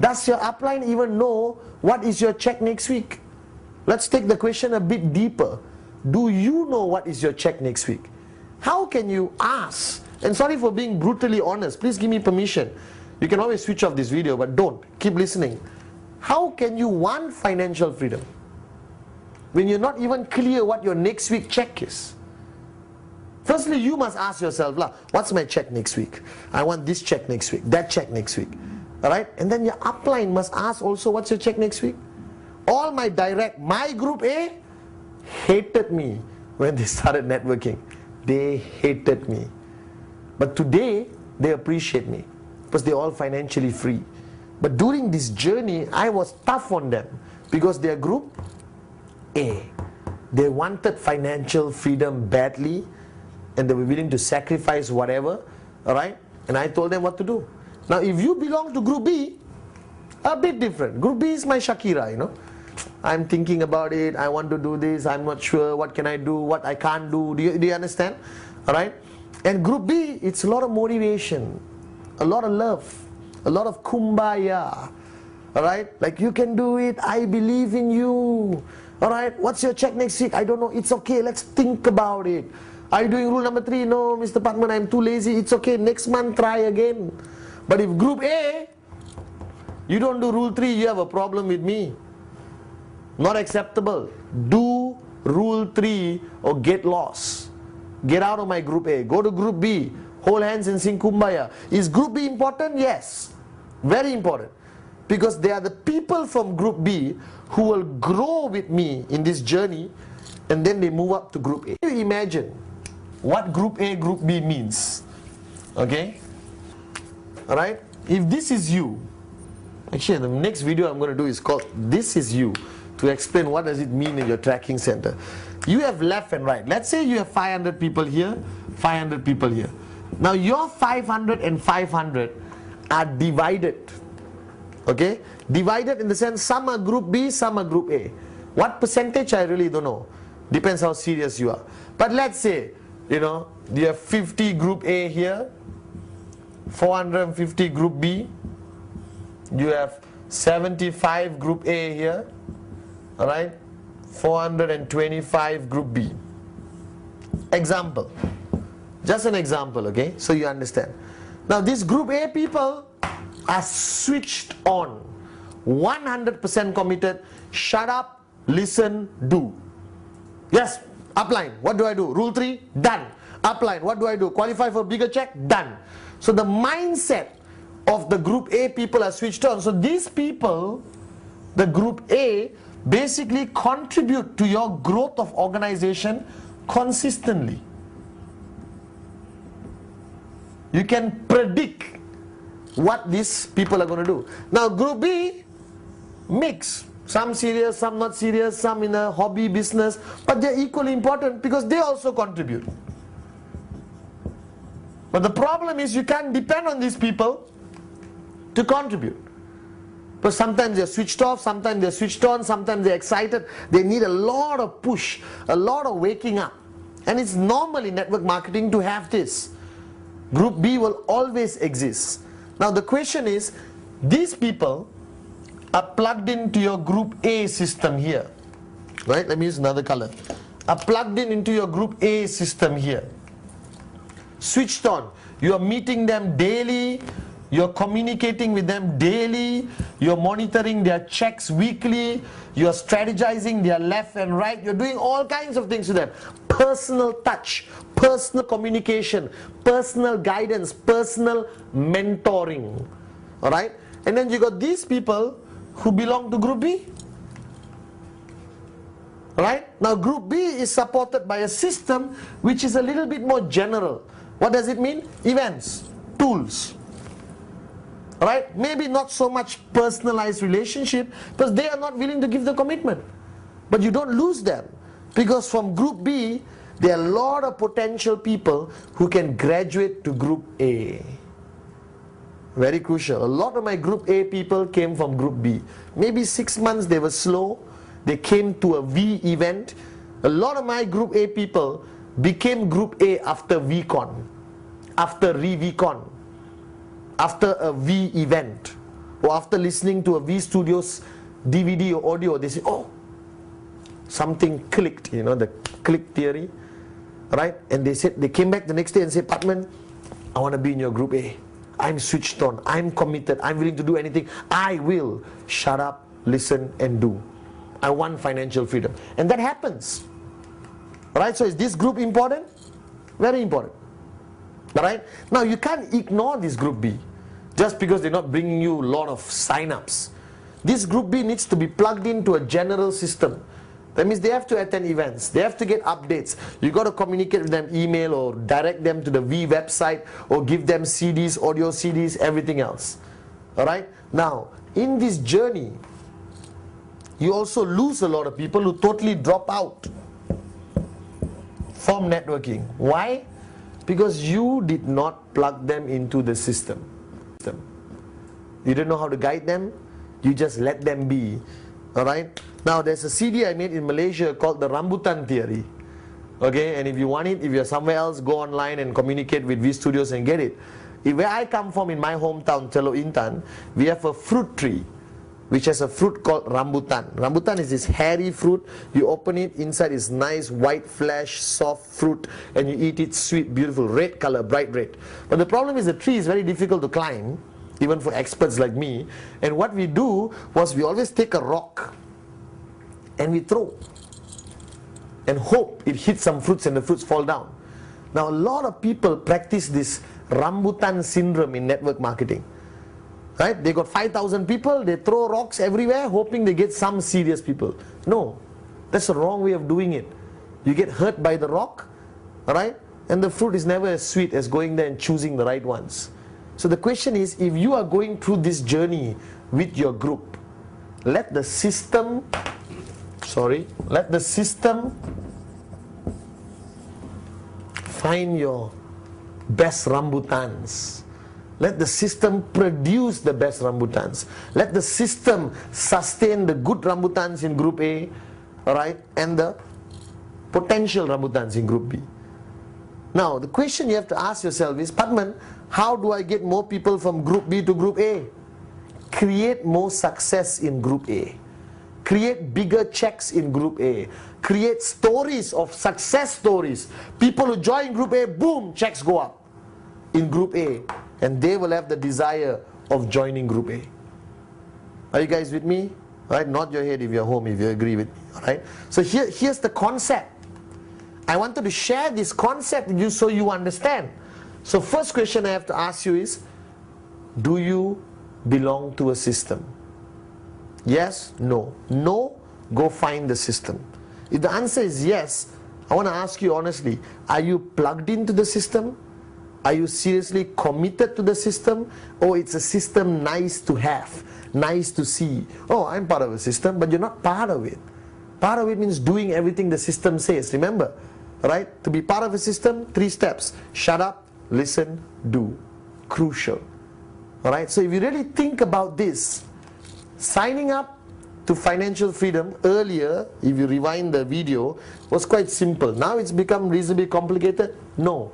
Does your upline even know what is your check next week? Let's take the question a bit deeper. Do you know what is your check next week? How can you ask? And sorry for being brutally honest. Please give me permission. You can always switch off this video, but don't. Keep listening. How can you want financial freedom when you're not even clear what your next week check is? Firstly, you must ask yourself, what's my check next week? I want this check next week, that check next week. Alright? And then your upline must ask also, what's your check next week? All my Group A hated me when they started networking. They hated me. But today, they appreciate me because they're all financially free. But during this journey, I was tough on them because they're Group A. They wanted financial freedom badly and they were willing to sacrifice whatever, alright? And I told them what to do. Now, if you belong to Group B, a bit different. Group B is my Shakira, I'm thinking about it, I want to do this, I'm not sure, what can I do, what I can't do, do you understand? Alright? And Group B, it's a lot of motivation, a lot of love, a lot of kumbaya, Alright, like you can do it, I believe in you. Alright, what's your check next week? I don't know, it's okay, let's think about it. Are you doing rule number 3? No, Mr. Patman, I'm too lazy, it's okay, next month try again. But if group A, you don't do rule 3, you have a problem with me. Not acceptable. Do rule 3 or get lost. Get out of my group A. Go to group B. Hold hands and sing Kumbaya. Is group B important? Yes. Very important. Because they are the people from group B who will grow with me in this journey, and then they move up to group A. You imagine what group A, group B means. Okay? Alright? If this is you, actually the next video I'm going to do is called This Is You, to explain what does it mean in your tracking center. You have left and right. Let's say you have 500 people here, 500 people here. Now your 500 and 500 are divided. Okay? Divided in the sense some are group B, some are group A. What percentage I really don't know. Depends how serious you are. But let's say, you know, you have 50 group A here, 450 group B, you have 75 group A here, alright, 425 group B. Example. Just an example, okay, so you understand. Now this group A people are switched on, 100% committed. Shut up, listen, do. Yes, upline, what do I do? Rule 3, done. Upline, what do I do? Qualify for bigger check, done. So the mindset of the group A people are switched on. So these people, the group A, basically contribute to your growth of organization consistently. You can predict what these people are going to do. Now group B, mix. Some serious, some not serious, some in a hobby business, but they're equally important because they also contribute. But the problem is you can't depend on these people to contribute. But sometimes they're switched off, sometimes they're switched on, sometimes they're excited. They need a lot of push, a lot of waking up. And it's normal in network marketing to have this. Group B will always exist. Now the question is, these people are plugged into your group A system here. Right? Let me use another color. Are plugged into your group A system here. Switched on. You are meeting them daily. You're communicating with them daily. You're monitoring their checks weekly. You're strategizing their left and right. You're doing all kinds of things to them. Personal touch, personal communication, personal guidance, personal mentoring. Alright? And then you got these people who belong to group B. Alright? Now group B is supported by a system which is a little bit more general. What does it mean? Events, tools. Alright? Maybe not so much personalized relationship because they are not willing to give the commitment. But you don't lose them, because from group B there are a lot of potential people who can graduate to group A. Very crucial. A lot of my group A people came from group B. Maybe 6 months they were slow. They came to a V event. A lot of my group A people became group A after VCon, after re-VCon, after a V event, or after listening to a V Studios DVD or audio. They say, oh, something clicked, you know, the click theory, right? And they said, they came back the next day and said, Patman, I want to be in your group A. I'm switched on, I'm committed, I'm willing to do anything. I will shut up, listen and do. I want financial freedom. And that happens. Alright, so is this group important? Very important. Alright, now you can't ignore this group B just because they're not bringing you a lot of sign-ups. This group B needs to be plugged into a general system. That means they have to attend events, they have to get updates. You got to communicate with them, email or direct them to the V website, or give them CDs, audio CDs, everything else. Alright, now in this journey you also lose a lot of people who totally drop out from networking. Why? Because you did not plug them into the system. You didn't know how to guide them, you just let them be. Alright? Now there's a CD I made in Malaysia called the Rambutan Theory. Okay, and if you want it, if you're somewhere else, go online and communicate with V Studios and get it. Where I come from in my hometown, Teluk Intan, we have a fruit tree. which has a fruit called rambutan. Rambutan is this hairy fruit. You open it, inside is nice white flesh, soft fruit, and you eat it sweet, beautiful, red color, bright red. But the problem is the tree is very difficult to climb, even for experts like me. And what we do was we always take a rock and we throw and hope it hits some fruits and the fruits fall down. Now a lot of people practice this rambutan syndrome in network marketing. Right? They got 5,000 people, they throw rocks everywhere hoping they get some serious people. No, that's the wrong way of doing it. You get hurt by the rock, right? And the fruit is never as sweet as going there and choosing the right ones. So the question is, if you are going through this journey with your group, let the system find your best rambutans. Let the system produce the best rambutans. Let the system sustain the good rambutans in group A, alright, and the potential rambutans in group B. Now, the question you have to ask yourself is, Padman, how do I get more people from group B to group A? Create more success in group A. Create bigger checks in group A. Create stories of success stories. People who join group A, boom, checks go up in group A. And they will have the desire of joining group A. Are you guys with me? Right? Nod your head if you're home, if you agree with me. Alright? So here's the concept. I wanted to share this concept with you so you understand. So first question I have to ask you is, do you belong to a system? Yes? No? No? Go find the system. If the answer is yes, I want to ask you honestly, are you plugged into the system? Are you seriously committed to the system? Or it's a system nice to have, nice to see? Oh, I'm part of a system, but you're not part of it. Part of it means doing everything the system says. Remember, right? To be part of a system, 3 steps. Shut up, listen, do. Crucial. Alright, so if you really think about this, signing up to financial freedom earlier, if you rewind the video, was quite simple. Now it's become reasonably complicated? No.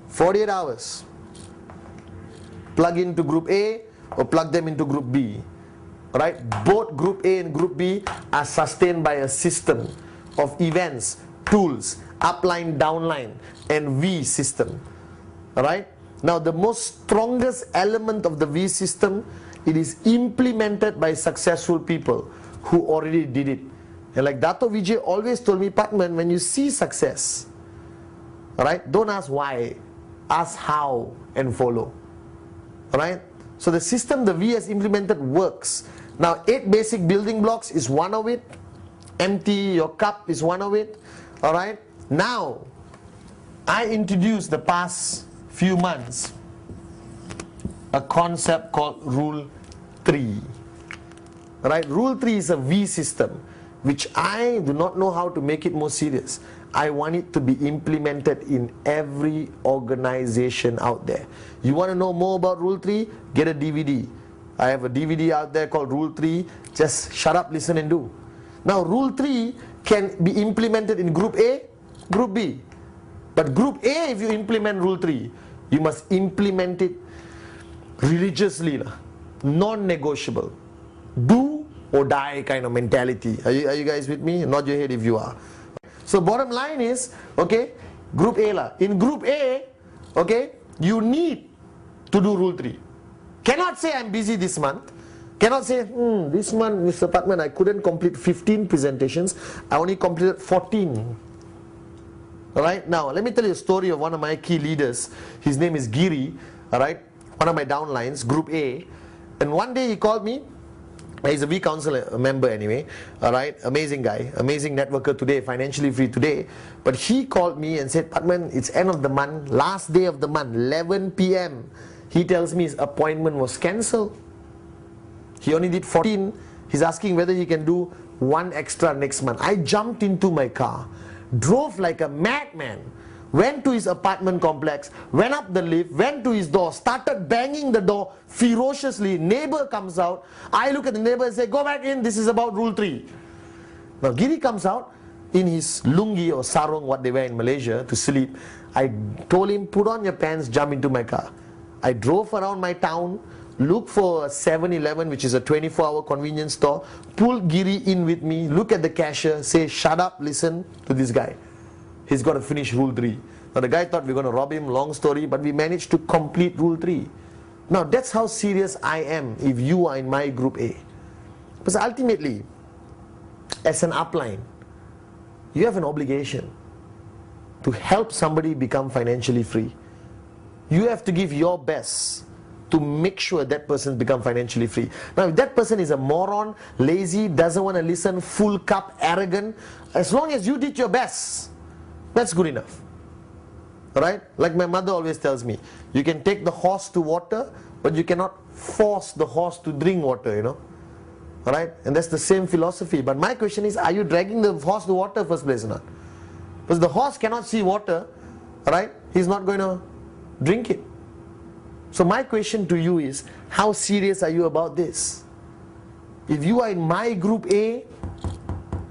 48 hours. Plug into group A or plug them into group B. Right? Both group A and group B are sustained by a system of events, tools, upline, downline, and V system. Alright? Now the most strongest element of the V system, it is implemented by successful people who already did it. And like Dato Vijay always told me, Padman, when you see success, alright, don't ask why, ask how and follow. Alright? So the system the V has implemented works. Now 8 basic building blocks is one of it. Empty your cup is one of it. Alright? Now, I introduced the past few months a concept called Rule 3. Right? Rule 3 is a V system, which I do not know how to make it more serious. I want it to be implemented in every organization out there. You want to know more about Rule 3? Get a DVD. I have a DVD out there called Rule 3. Just shut up, listen and do. Now Rule 3 can be implemented in Group A, Group B. But Group A, if you implement Rule 3, you must implement it religiously, non-negotiable. Do or die kind of mentality. Are you guys with me? Nod your head if you are. So bottom line is, okay, Group A in Group A, okay, you need to do Rule 3. Cannot say I'm busy this month. Cannot say, this month, Mr. Padman, I couldn't complete 15 presentations. I only completed 14. Alright, now let me tell you a story of one of my key leaders. His name is Giri, alright, one of my downlines, Group A. And one day he called me. He's a V Council member anyway, alright, amazing guy, amazing networker today, financially free today. But he called me and said, Padman, it's end of the month, last day of the month, 11 p.m. He tells me his appointment was cancelled. He only did 14. He's asking whether he can do 1 extra next month. I jumped into my car, drove like a madman, went to his apartment complex, went up the lift, went to his door, started banging the door ferociously. Neighbor comes out. I look at the neighbor and say, go back in, this is about Rule 3. Now Giri comes out in his lungi or sarong, what they wear in Malaysia, to sleep. I told him, put on your pants, jump into my car. I drove around my town, look for a 7-Eleven, which is a 24-hour convenience store, pull Giri in with me, look at the cashier, say, shut up, listen to this guy. He's got to finish rule 3. Now the guy thought we were going to rob him, long story, but we managed to complete rule 3. Now that's how serious I am if you are in my group A. Because ultimately, as an upline, you have an obligation to help somebody become financially free. You have to give your best to make sure that person become financially free. Now if that person is a moron, lazy, doesn't want to listen, full cup, arrogant, as long as you did your best, that's good enough. Right? Like my mother always tells me, you can take the horse to water, but you cannot force the horse to drink water, you know. Alright? And that's the same philosophy. But my question is, are you dragging the horse to water first place or not? Because the horse cannot see water, right? He's not going to drink it. So my question to you is, how serious are you about this? If you are in my group A,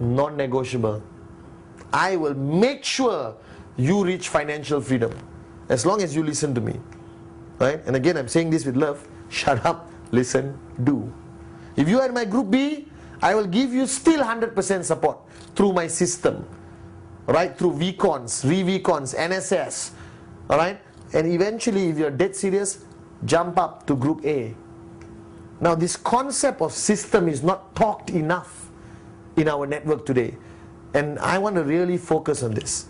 non-negotiable. I will make sure you reach financial freedom, as long as you listen to me. Right? And again, I'm saying this with love. Shut up, listen, do. If you are in my group B, I will give you still 100% support through my system. Right? Through VCons, ReVCons, NSS. Alright? And eventually, if you're dead serious, jump up to group A. Now this concept of system is not talked enough in our network today. And I want to really focus on this.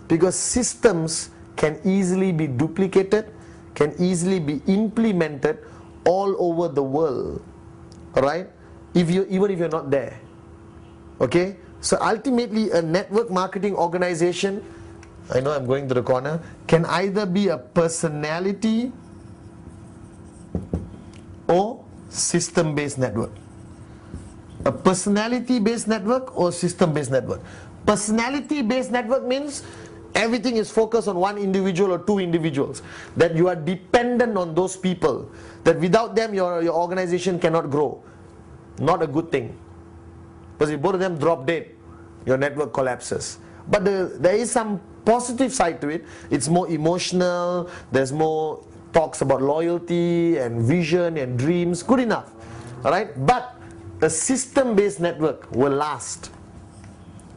Because systems can easily be duplicated, can easily be implemented all over the world. Alright? Even if you're not there. Okay? So ultimately a network marketing organization, I know I'm going to the corner, can either be a personality or system-based network. A personality-based network or system-based network. Personality-based network means everything is focused on one individual or two individuals. That you are dependent on those people. That without them your organization cannot grow. Not a good thing. Because if both of them drop dead, your network collapses. But there is some positive side to it. It's more emotional. There's more talks about loyalty and vision and dreams. Good enough. Alright? But a system-based network will last.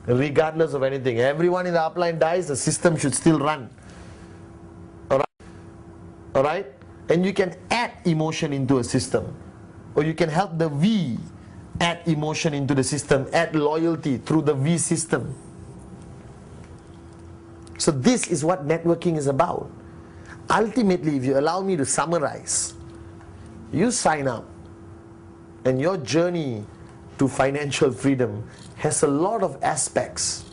Regardless of anything. Everyone in the upline dies, the system should still run. Alright? Alright? And you can add emotion into a system. Or you can help the V add emotion into the system, add loyalty through the V system. So this is what networking is about. Ultimately, if you allow me to summarize, you sign up and your journey to financial freedom has a lot of aspects.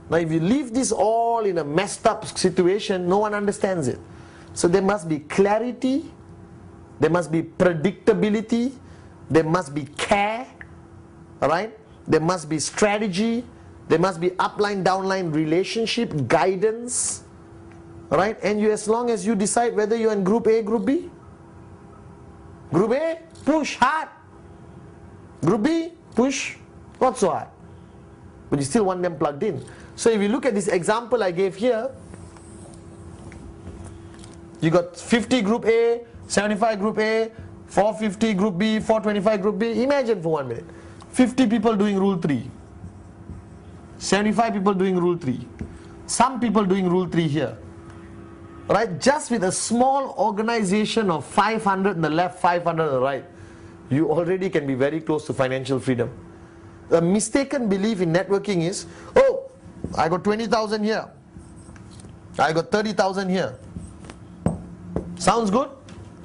Now if you leave this all in a messed up situation, no one understands it. So there must be clarity, there must be predictability, there must be care, alright? There must be strategy, there must be upline, downline relationship, guidance, alright? And you, as long as you decide whether you're in group A, group B. Group A, push hard. Group B, push not so hard. But you still want them plugged in. So if you look at this example I gave here, you got 50 group A, 75 group A, 450 group B, 425 group B. Imagine for 1 minute. 50 people doing rule 3. 75 people doing rule 3. Some people doing rule 3 here. Right? Just with a small organization of 500 on the left, 500 on the right, you already can be very close to financial freedom. A mistaken belief in networking is, oh, I got 20,000 here. I got 30,000 here. Sounds good?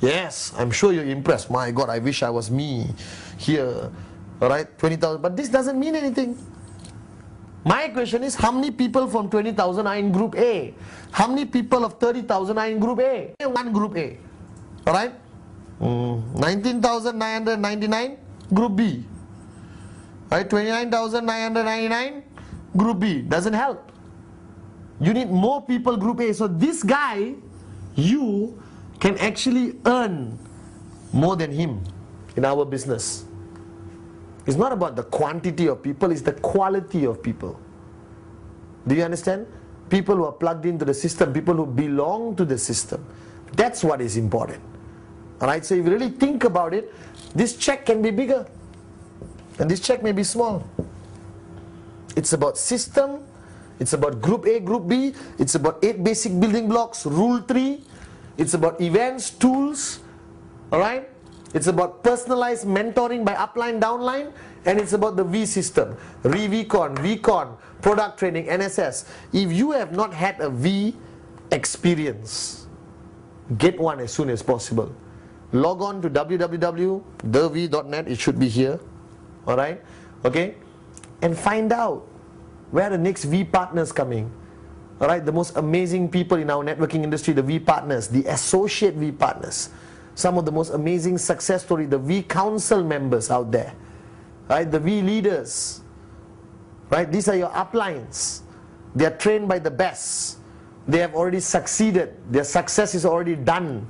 Yes, I'm sure you're impressed. My God, I wish I was me here. Alright, 20,000. But this doesn't mean anything. My question is, how many people from 20,000 are in group A? How many people of 30,000 are in group A? One group A. Alright? 19,999 group B. Right? 29,999 group B. Doesn't help. You need more people group A. So this guy, you can actually earn more than him in our business. It's not about the quantity of people, it's the quality of people. Do you understand? People who are plugged into the system, people who belong to the system. That's what is important. Alright, so if you really think about it, this check can be bigger and this check may be small. It's about system, it's about group A, group B, it's about 8 basic building blocks, rule 3, it's about events, tools, alright? It's about personalized mentoring by upline, downline, and it's about the V system, VCon, product training, NSS. If you have not had a V experience, get one as soon as possible. Log on to www.thev.net, it should be here, alright, okay, and find out where the next V partners coming, alright, the most amazing people in our networking industry, the V partners, the associate V partners, some of the most amazing success stories, the V council members out there, right, the V leaders, right, these are your uplines, they are trained by the best, they have already succeeded, their success is already done,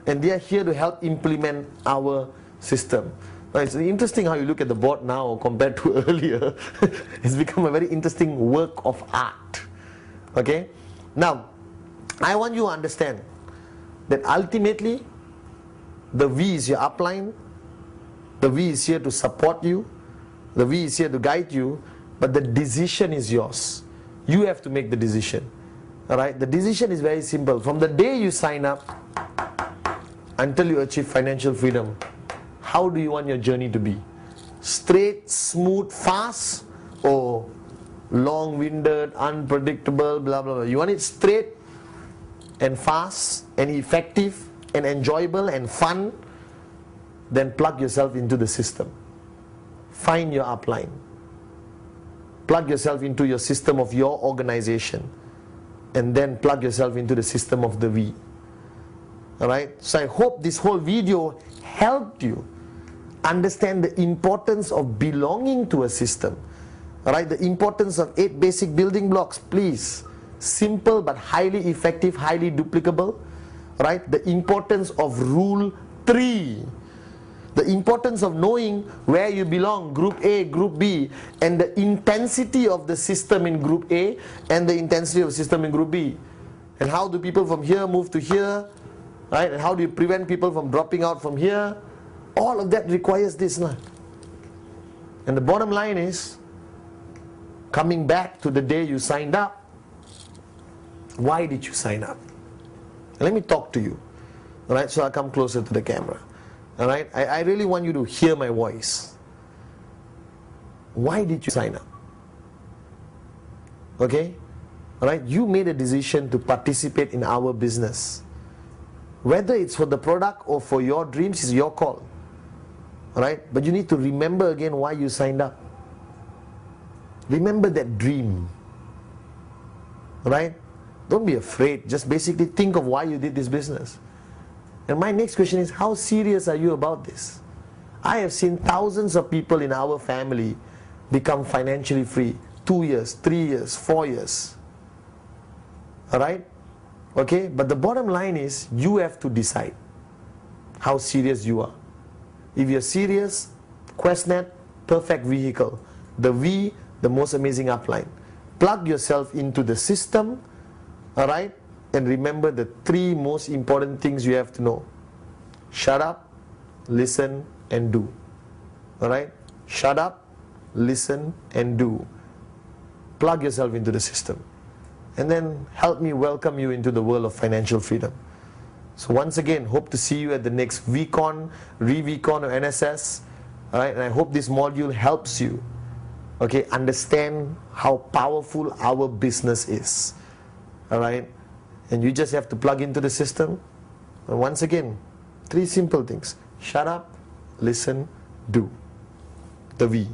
and they are here to help implement our system. Now, it's interesting how you look at the board now compared to earlier. It's become a very interesting work of art. Okay? Now, I want you to understand that ultimately, the V is your upline, the V is here to support you, the V is here to guide you, but the decision is yours. You have to make the decision. Alright? The decision is very simple. From the day you sign up until you achieve financial freedom, how do you want your journey to be? Straight, smooth, fast, or long-winded, unpredictable, blah, blah, blah? You want it straight and fast and effective and enjoyable and fun? Then plug yourself into the system. Find your upline. Plug yourself into your system of your organization. And then plug yourself into the system of the V. Alright? So I hope this whole video helped you understand the importance of belonging to a system. Alright, the importance of 8 basic building blocks, please. Simple but highly effective, highly duplicable. Right? The importance of rule 3. The importance of knowing where you belong, group A, group B, and the intensity of the system in group A and the intensity of the system in group B. And how do people from here move to here? Right? And how do you prevent people from dropping out from here? All of that requires this. And the bottom line is, coming back to the day you signed up, why did you sign up? Let me talk to you. Alright, so I'll come closer to the camera. Alright, I really want you to hear my voice. Why did you sign up? Okay? Alright, you made a decision to participate in our business. Whether it's for the product or for your dreams is your call. Alright, but you need to remember again why you signed up. Remember that dream. Alright? Don't be afraid. Just basically think of why you did this business. And my next question is, how serious are you about this? I have seen thousands of people in our family become financially free. 2 years, 3 years, 4 years. Alright? Okay? But the bottom line is, you have to decide how serious you are. If you're serious, QuestNet, perfect vehicle. The V, the most amazing upline. Plug yourself into the system, alright? And remember the 3 most important things you have to know. Shut up, listen, and do. Alright? Shut up, listen, and do. Plug yourself into the system. And then help me welcome you into the world of financial freedom. So once again, hope to see you at the next VCon, ReVCon, or NSS. Alright? And I hope this module helps you, okay, understand how powerful our business is. Alright? And you just have to plug into the system. And once again, 3 simple things. Shut up, listen, do. The V.